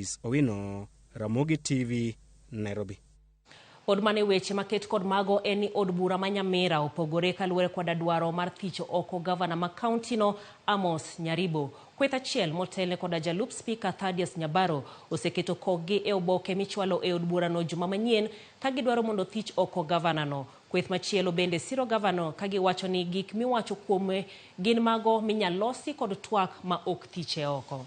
Francis Owino, Ramogi TV, Nairobi. Od mane weche maket kod mago eni od bura ma Nyamira opogore kaluore kod dwaro mar thicho oko gavana ma kaontino Amos Nyaribo. Kweth achiel motelne kod jalup spika Nyabaro oseketo kogi e oboke michwalo e od bura no juma manyien ka gidwaro mondo thich oko gavana no. Kweth machielo bende siro gavana ka giwacho ni gik miwacho kuome gin mago minyalosi kod twak ma ok thiche oko.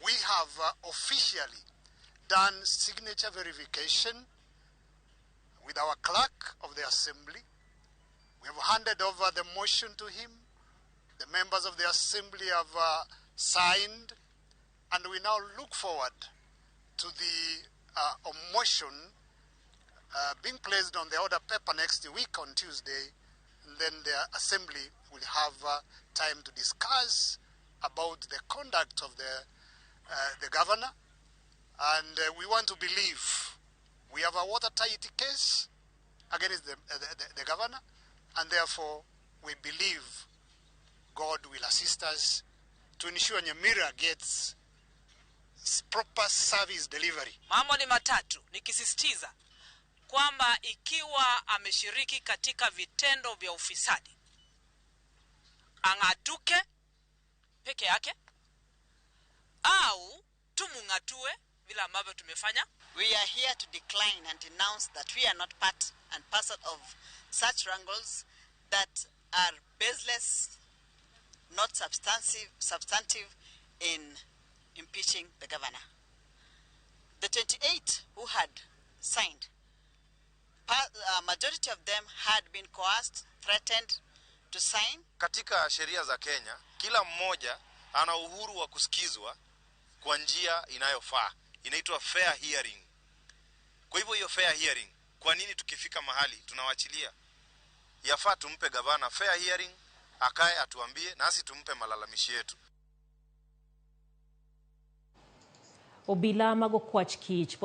We have officially done signature verification with our clerk of the assembly. We have handed over the motion to him. The members of the assembly have signed, and we now look forward to the motion being placed on the order paper next week on Tuesday. And then the assembly will have time to discuss about the conduct of the governor. And we want to believe we have a watertight case against the governor, and therefore we believe God will assist us to ensure Nyamira gets proper service delivery. Mambo ni matatu, nikisisitiza kwamba ikiwa ameshiriki katika vitendo vya ufisadi ang'atuke peke yake au tumungatue vile ambavyo tumefanya. We are here to decline and denounce that we are not part and parcel of such wrangles that are baseless, not substantive in impeaching the governor. The 28 who had signed, majority of them had been coerced, threatened to sign. Katika sheria za Kenya, kila mmoja ana uhuru wa kusikizwa kwa njia inayofaa. Inaitwa fair hearing. Kwa hivyo hiyo fair hearing, kwa nini tukifika mahali tunawachilia? Yafaa tumpe gavana fair hearing, akae atuambie nasi tumpe malalamishi yetu. Obila mago kwach kich